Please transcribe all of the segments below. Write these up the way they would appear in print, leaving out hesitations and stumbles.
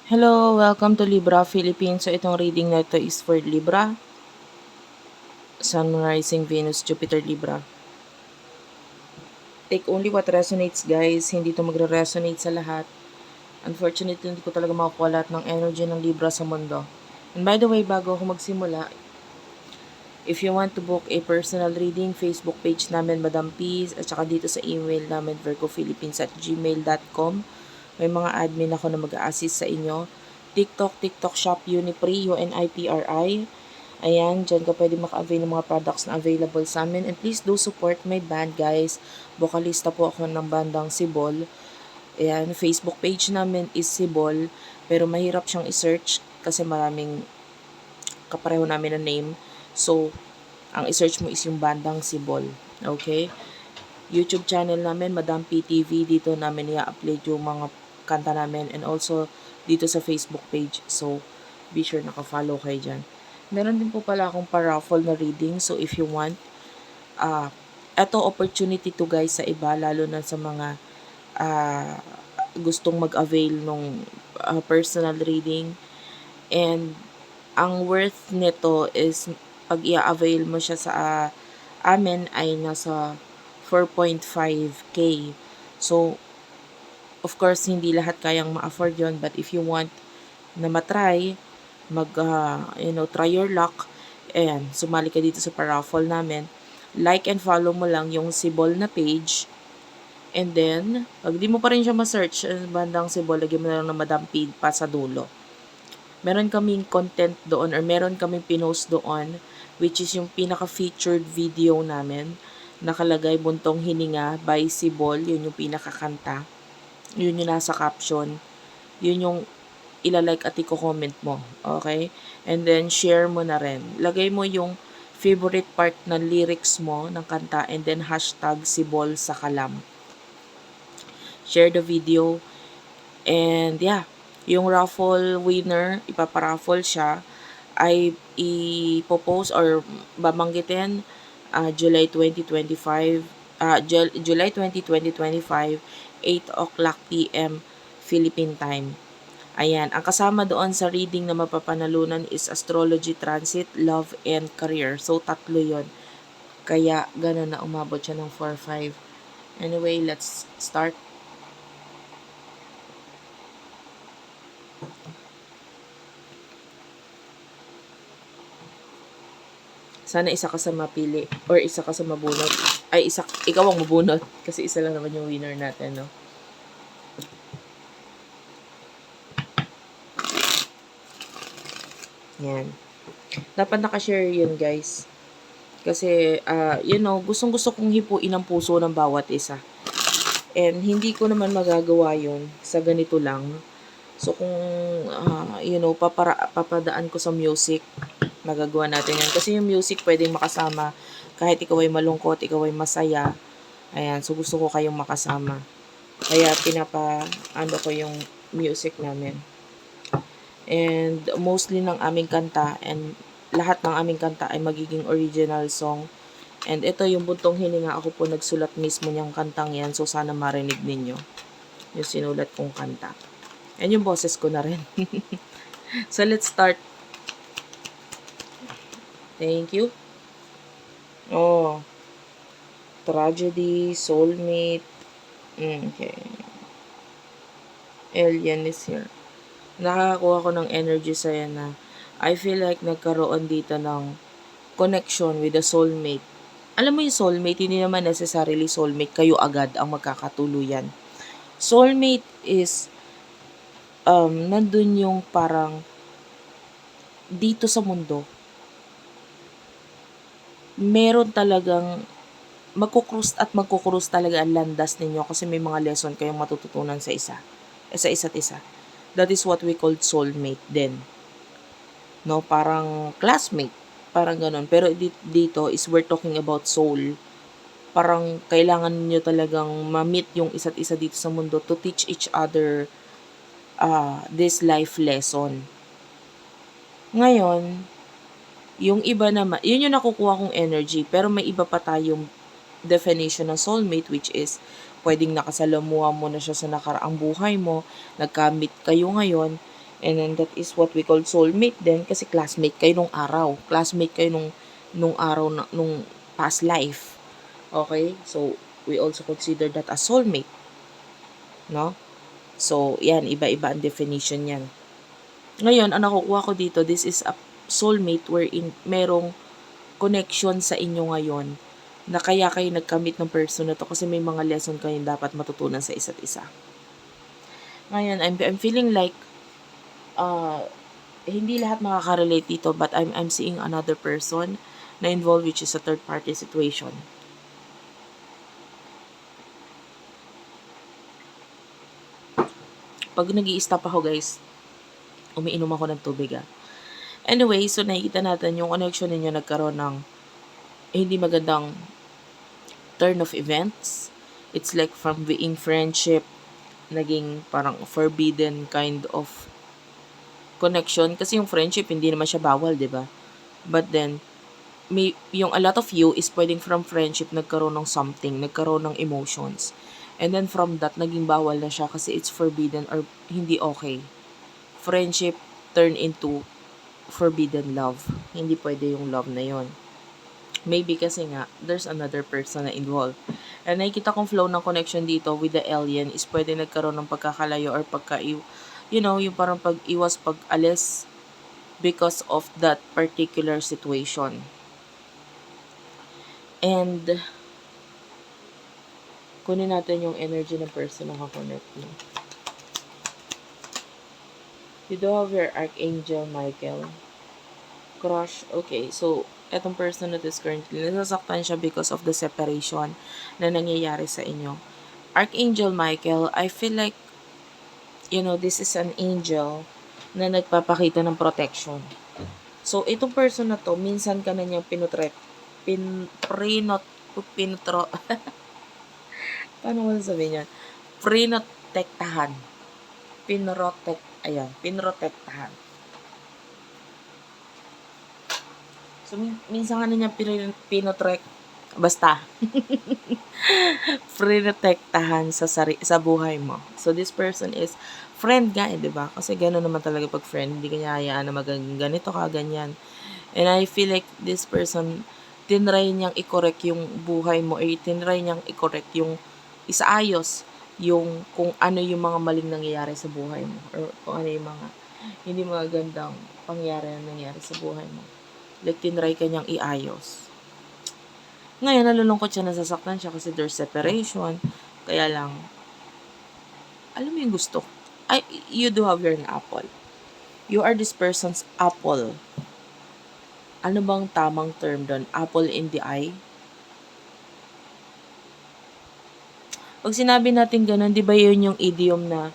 Hello, welcome to Libra Philippines. So itong reading na ito is for Libra, Sun, Rising, Venus, Jupiter, Libra. Take only what resonates, guys. Hindi ito magre-resonate sa lahat. Unfortunately, hindi ko talaga makukuha lahat ng energy ng Libra sa mundo. And by the way, bago ako magsimula, if you want to book a personal reading, Facebook page namin, Madam Peace, at saka dito sa email namin, virgophilippines@gmail.com. May mga admin ako na mag-a-assist sa inyo. TikTok Shop Unipri, UNIPRI. Ayan, dyan ka pwede maka-avail ng mga products na available sa amin. And please do support my band, guys. Vocalista po ako ng bandang Sibol. Ayan, Facebook page namin is Sibol. Pero mahirap siyang i-search kasi maraming kapareho namin na name. So, ang i-search mo is yung bandang Sibol. Okay? YouTube channel namin, Madam PTV. Dito namin i-upload yung mga kanta namin. And also, dito sa Facebook page. So, be sure naka-follow kayo dyan. Meron din po pala akong pa-raffle na reading. So, if you want, eto opportunity to guys sa iba, lalo na sa mga uh, gustong mag-avail ng personal reading. And, ang worth nito is, pag i-avail mo siya sa amin ay nasa 4.5K. So, of course, hindi lahat kayang ma-afford yon. But if you want na matry, try your luck, and sumali ka dito sa paraffle namin, like and follow mo lang yung Sibol na page. And then, pag di mo pa rin siya ma-search, bandang Sibol, lagyan mo na lang ng Madam P pa sa dulo. Meron kaming content doon or meron kaming pinost doon which is yung pinaka-featured video namin. Nakalagay Buntong Hininga by Sibol, yun yung pinakakanta. Yun yung nasa caption. Yun yung ilalike at i-comment mo. Okay? And then, share mo na rin. Lagay mo yung favorite part na lyrics mo ng kanta and then hashtag Sibol sa Kalam. Share the video. And yeah, yung raffle winner, ipaparaffle siya, ay ipopost or babanggitin July 2025, July 20, 2025, 8 o'clock p.m. Philippine time. Ayan, ang kasama doon sa reading na mapapanalunan is astrology, transit, love, and career. So, tatlo yon. Kaya, ganun na umabot siya ng 4-5. Anyway, let's start. Sana isa ka sa mapili or isa ka sa mabunot. Ay, ikaw ang mabunot kasi isa lang naman yung winner natin, no? Yan. Dapat nakashare yun, guys. Kasi, gustong-gusto kong hipuin ang puso ng bawat isa. And hindi ko naman magagawa yun sa ganito lang. So, kung, papadaan ko sa music, magagawa natin yan. Kasi yung music pwedeng makasama kahit ikaw ay malungkot, ikaw ay masaya. Ayan, so gusto ko kayong makasama. Kaya ano ko yung music namin. And mostly ng aming kanta and lahat ng aming kanta ay magiging original song. And ito yung Buntong Hininga, ako po nagsulat mismo niyang kantang yan. So sana marinig ninyo yung sinulat kong kanta. And yung boses ko na rin. So let's start. Thank you. Oh, tragedy, soulmate. Okay. Alien is here. Nakakakuha ko ng energy sa'yo na I feel like nagkaroon dito ng connection with the soulmate. Alam mo yung soulmate, hindi naman necessarily soulmate, kayo agad ang magkakatuluyan. Soulmate is, nandun yung parang dito sa mundo, meron talagang magkukrus talaga ang landas ninyo kasi may mga lesson kayong matututunan sa isa't isa. That is what we call soulmate din. No, parang classmate, parang ganun. Pero dito is we're talking about soul. Parang kailangan niyo talagang ma-meet yung isa't isa dito sa mundo to teach each other this life lesson. Ngayon, yung iba naman, yun yung nakukuha kong energy, pero may iba pa tayong definition ng soulmate which is pwedeng nakasalamuha mo na siya sa nakaraang buhay mo, nagka-meet kayo ngayon, And then that is what we call soulmate din kasi classmate kayo nung araw. Classmate kayo nung araw na, nung past life. Okay? So, we also consider that as soulmate. No? So, yan, iba-iba ang definition yan. Ngayon, ang nakukuha ko dito, this is a soulmate wherein merong connection sa inyo ngayon na kaya kayo nagkamit ng person na to kasi may mga lesson kayo dapat matutunan sa isa't isa. Ngayon, I'm feeling like hindi lahat makaka-relate dito but I'm seeing another person na involved which is a third party situation. Pag nag-i-stop ako guys, umiinom ako ng tubig. Anyway, so nakikita natin yung connection ninyo nagkaroon ng hindi magandang turn of events. It's like from being friendship, naging parang forbidden kind of connection. Kasi yung friendship, hindi naman siya bawal, di ba? But then, yung a lot of you is pwedeng from friendship nagkaroon ng something, nagkaroon ng emotions. And then from that, naging bawal na siya kasi it's forbidden or hindi okay. Friendship turn into forbidden love. Hindi pwede yung love na yon. Maybe kasi nga, there's another person na involved. And nakikita kong flow ng connection dito with the alien is pwede nagkaroon ng pagkakalayo or yung parang pag-iwas, pag-alis because of that particular situation. And kunin natin yung energy ng person na kakonect mo. You do have your Archangel Michael. Crush. Okay, so etong person na this currently, nasasaktan siya because of the separation na nangyayari sa inyo. Archangel Michael, I feel like, this is an angel na nagpapakita ng protection. So, itong person na to, minsan ka na niyang paano mo sabihin yan? Prinotektahan. Pinrotektahan. So, minsan ka na niyang basta. Prinotektahan sa buhay mo. So, this person is friend nga di ba? Kasi gano'n naman talaga pag friend. Hindi ka niya hayaan na ganito ka, ganyan. And I feel like this person, tinry niyang i-correct yung buhay mo, tinry niyang i-correct yung isaayos yung kung ano yung mga maling nangyayari sa buhay mo or kung ano yung mga hindi magandang pangyayari na nangyayari sa buhay mo. Like, tinry ka niyang iayos. Ngayon, nalulungkot siya, nasasaktan siya kasi there's separation. Kaya lang, alam mo yung gusto. You do have your apple. You are this person's apple. Ano bang tamang term doon? Apple in the eye? Pag sinabi natin ganun, di ba yun yung idiom na,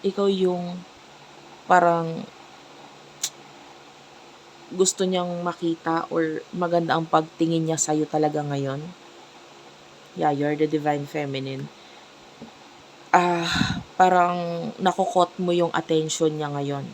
ikaw yung parang gusto niyang makita or maganda ang pagtingin niya sa'yo talaga ngayon. Yeah, you're the divine feminine. Parang nakukot mo yung attention niya ngayon.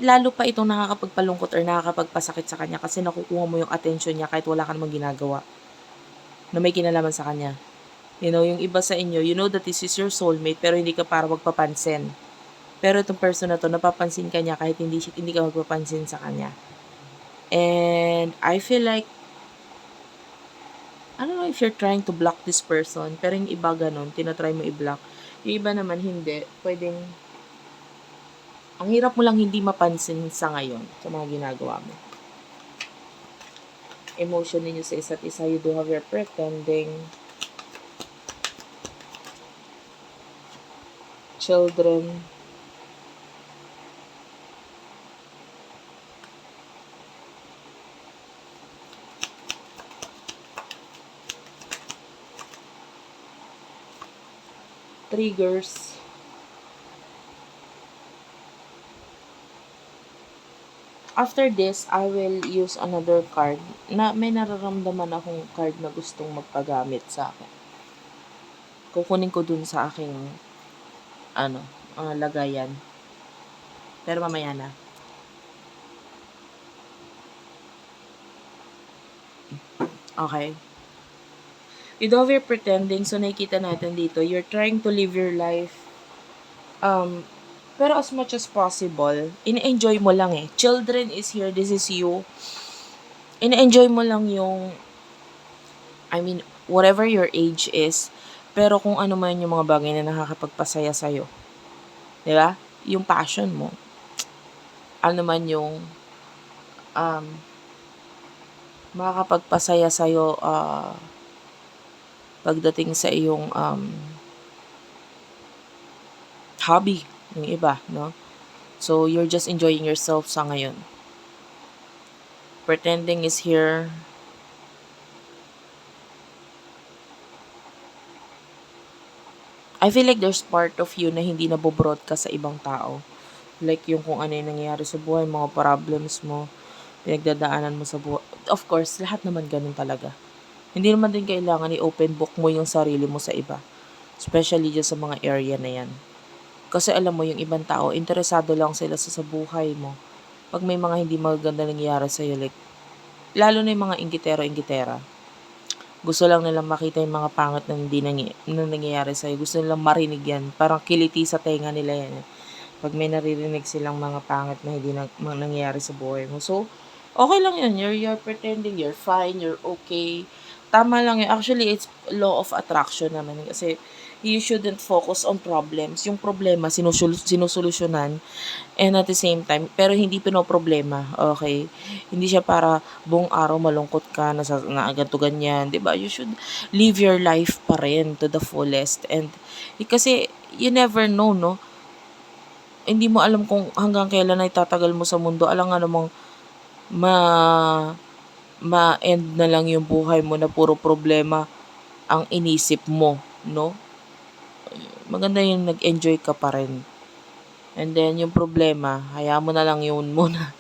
Lalo pa itong nakakapagpalungkot or nakakapagpasakit sa kanya kasi nakukuha mo yung attention niya kahit wala ka namang ginagawa na may kinalaman sa kanya. Yung iba sa inyo, you know that this is your soulmate pero hindi ka para magpapansin. Pero itong person na to, napapansin ka niya kahit hindi ka magpapansin sa kanya. And I feel like, I don't know if you're trying to block this person, pero yung iba ganun, tinatry mo i-block. Yung iba naman hindi, pwedeng, ang hirap mo lang hindi mapansin sa ngayon, sa mga ginagawa mo. Emotion ninyo sa isa't isa, you do have your pretending, children, triggers, after this, I will use another card na may nararamdaman akong card na gustong magpagamit sa akin. Kukunin ko dun sa aking lagayan. Pero mamaya na. Okay. You do have your pretending, so nakikita natin dito, you're trying to live your life Um, pero as much as possible, in-enjoy mo lang eh. Children is here, this is you. In-enjoy mo lang yung, I mean, whatever your age is, pero kung ano man yung mga bagay na nakakapagpasaya sa'yo. Di ba? Yung passion mo. Ano man yung um, makakapagpasaya sa'yo pagdating sa iyong hobby, yung iba, no? So, you're just enjoying yourself sa ngayon. Pretending is here. I feel like there's part of you na hindi nabobroadcast sa ibang tao. Like yung kung ano yung nangyayari sa buhay, mga problems mo, pinagdadaanan mo sa buhay. Of course, lahat naman ganun talaga. Hindi naman din kailangan i-open book mo yung sarili mo sa iba. Especially dyan sa mga area na yan. Kasi alam mo, yung ibang tao, interesado lang sila sa buhay mo. Pag may mga hindi magaganda nangyayari sa'yo, like, lalo na yung mga inggitero-inggitera. Gusto lang nilang makita yung mga pangit na hindi nangyayari sa'yo. Gusto nilang marinig yan. Parang kiliti sa tenga nila yan. Pag may naririnig silang mga pangit na hindi nangyayari sa buhay mo. So, okay lang yun. You're pretending, you're fine, you're okay. Tama lang yun. Actually, it's law of attraction naman. Kasi, you shouldn't focus on problems. Yung problema, sinusolusyonan. And at the same time, pero hindi pinoproblema. Okay? Hindi siya para buong araw malungkot ka na ganito ganyan. 'Di ba? You should live your life pa rin to the fullest. And, kasi, you never know, no? Hindi mo alam kung hanggang kailan ay tatagal mo sa mundo. Alam nga namang ma ma-end na lang yung buhay mo na puro problema ang inisip mo, no? Maganda yung nag-enjoy ka pa rin. And then, yung problema, hayaan mo na lang yun muna.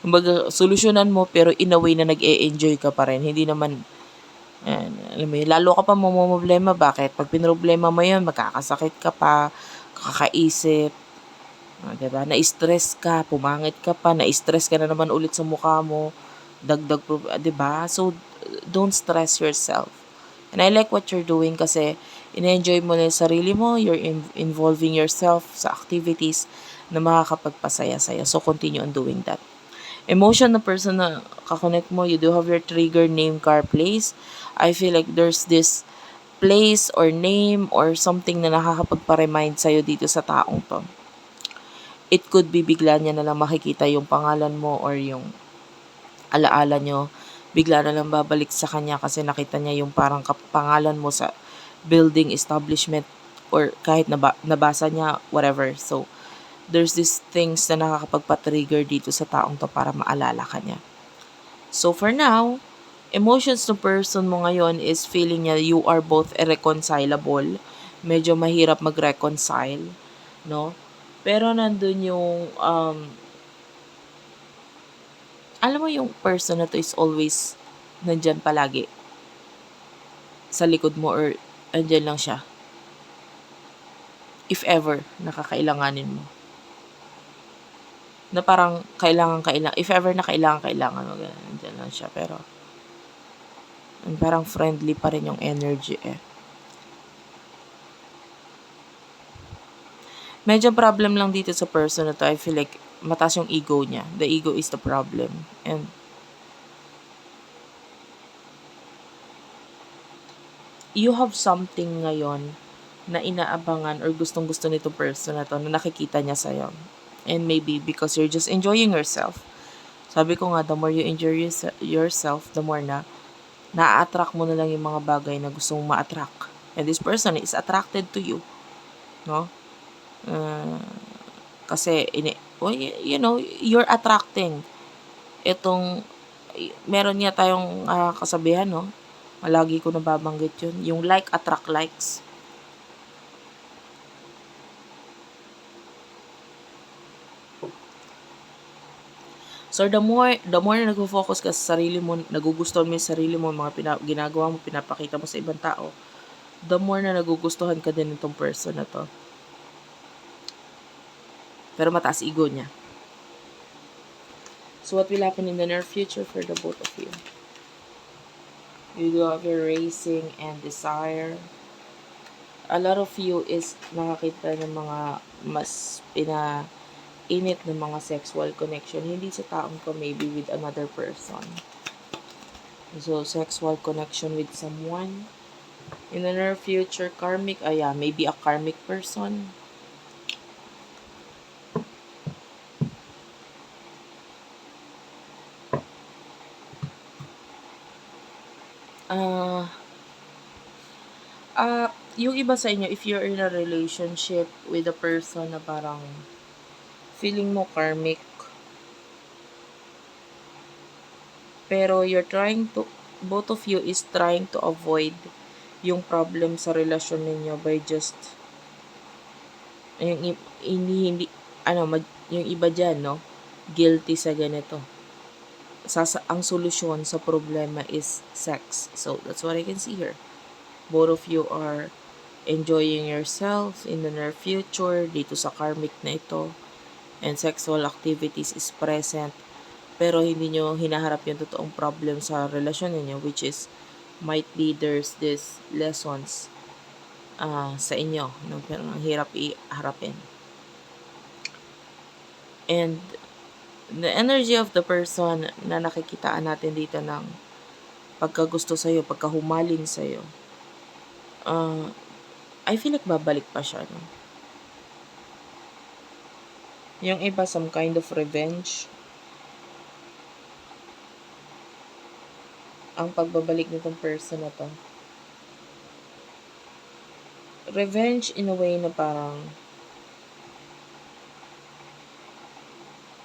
Kumbaga, solusyonan mo, pero in a way na nag-e-enjoy ka pa rin. Hindi naman, alam mo yun, lalo ka pa mamomroblema. Bakit? Pag pinroblema mo yun, magkakasakit ka pa, kakaisip, diba? Na-stress ka, pumangit ka pa, na-stress ka na naman ulit sa mukha mo, dagdag, diba? So, don't stress yourself. And I like what you're doing kasi ina-enjoy mo na yung sarili mo, you're involving yourself sa activities na makakapagpasaya sa'yo. So, continue on doing that. Emotion na person na kakonect mo, you do have your trigger, name, car, place. I feel like there's this place or name or something na nakakapagpa-remind sa'yo dito sa taong to. It could be bigla niya na lang makikita yung pangalan mo or yung alaala nyo. Bigla na lang babalik sa kanya kasi nakita niya yung parang pangalan mo sa building, establishment, or kahit nabasa niya, whatever. So, there's these things na nakakapagpa-trigger dito sa taong to para maalala ka niya. So, for now, emotions ng person mo ngayon is feeling niya you are both irreconcilable. Medyo mahirap mag-reconcile, no? Pero nandun yung, alam mo yung person na to is always nandyan palagi sa likod mo or andyan lang siya. If ever, nakakailanganin mo. Na parang if ever na kailangan mo, andyan lang siya. Pero, parang friendly pa rin yung energy eh. Medyo problem lang dito sa person na to. I feel like mataas yung ego niya. The ego is the problem. And you have something ngayon na inaabangan or gustong-gusto nitong person na to na nakikita niya sa'yo. And maybe because you're just enjoying yourself. Sabi ko nga, the more you enjoy yourself, the more na na-attract mo na lang yung mga bagay na gusto mong ma-attract. And this person is attracted to you. No? Kasi, you're attracting. Meron niya tayong kasabihan, no? Malagi ko nababanggit yun. Yung like attract likes. So, the more na nag-focus ka sa sarili mo, nagugustuhan mo yung sarili mo, mga ginagawa mo, pinapakita mo sa ibang tao, the more na nagugustuhan ka din itong person na to. Pero mataas ego niya. So, what will happen in the near future for the both of you? You do have your racing and desire. a lot of you is nakakita ng mga mas init ng mga sexual connection. Hindi sa taong ko, maybe with another person. So, sexual connection with someone. In the near future, karmic, yeah, maybe a karmic person. Ah, yung iba sa inyo, if you're in a relationship with a person na parang feeling mo karmic, pero both of you is trying to avoid yung problem sa relasyon ninyo by just, hindi, yung iba dyan, no? Guilty sa ganito. Ang solusyon sa problema is sex. So, that's what I can see here. Both of you are enjoying yourself in the near future dito sa karmic na ito, and sexual activities is present, pero hindi nyo hinaharap yung totoong problem sa relasyon ninyo, which is might be there's this lessons sa inyo, no? Pero ang hirap iharapin. And the energy of the person na nakikitaan natin dito ng pagkagusto sa'yo, pagkahumaling sa'yo, I feel like babalik pa siya, no? Yung iba, some kind of revenge. Ang pagbabalik nitong person na to. Revenge in a way na parang,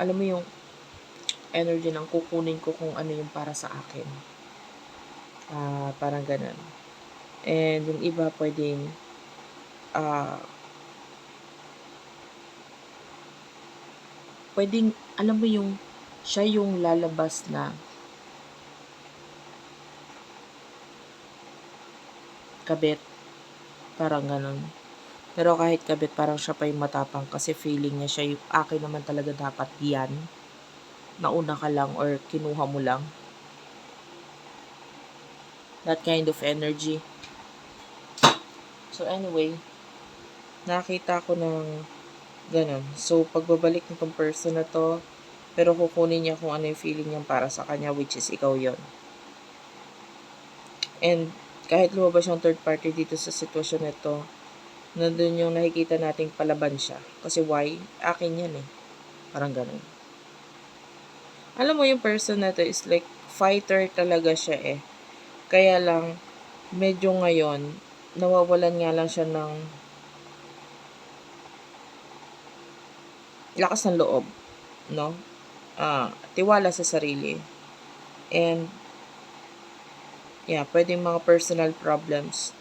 alam mo yung energy ng kukunin ko kung ano yung para sa akin. Parang ganun. And yung iba pwedeng, alam mo yung, siya yung lalabas na kabit. Parang ganun. Pero kahit kabit, parang siya pa yung matapang kasi feeling niya siya yung akin naman talaga dapat yan. Nauna ka lang or kinuha mo lang. That kind of energy. So anyway, nakita ko ng ganun. So pagbabalik nitong person na to, pero kukunin niya kung ano yung feeling niya para sa kanya, which is ikaw yon. And kahit lumabas yung third party dito sa sitwasyon nito, nandun yung nakikita nating palaban siya. Kasi why? Akin yan eh. Parang ganun. Alam mo yung person na to is like fighter talaga siya eh. Kaya lang, medyo ngayon, nawawalan nga lang siya ng lakas ng loob, no? Tiwala sa sarili. And, yeah, pwedeng mga personal problems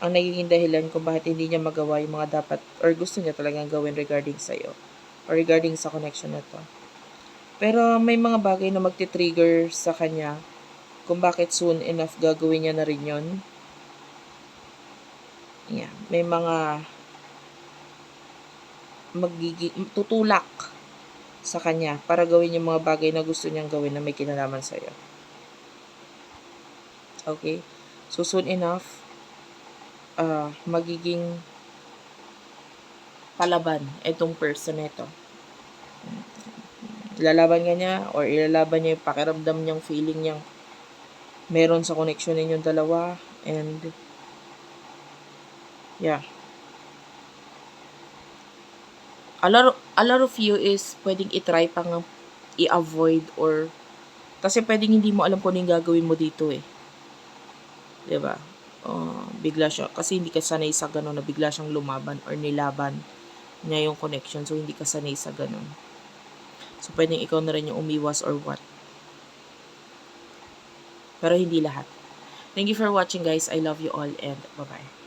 ang nagiging dahilan kung bakit hindi niya magawa yung mga dapat or gusto niya talagang gawin regarding sa'yo or regarding sa connection na to. Pero may mga bagay na magti-trigger sa kanya kung bakit soon enough gagawin niya na rin yun. Yeah, may mga tutulak sa kanya para gawin yung mga bagay na gusto niyang gawin na may kinalaman sa'yo. Okay? So soon enough, magiging palaban itong person nito. Ilalaban ka niya or ilalaban niya yung pakiramdam niyang feeling niyang meron sa connection ninyong dalawa. And yeah, a lot of you is pwedeng itry pang i-avoid or kasi pwedeng hindi mo alam kung ano yung gagawin mo dito eh. Diba? Bigla siya, kasi hindi ka sanay sa ganun na bigla siyang lumaban or nilaban niya yung connection. So, hindi ka sanay sa ganun. So, pwedeng ikaw na rin yung umiwas or what. Pero hindi lahat. Thank you for watching guys. I love you all and bye-bye.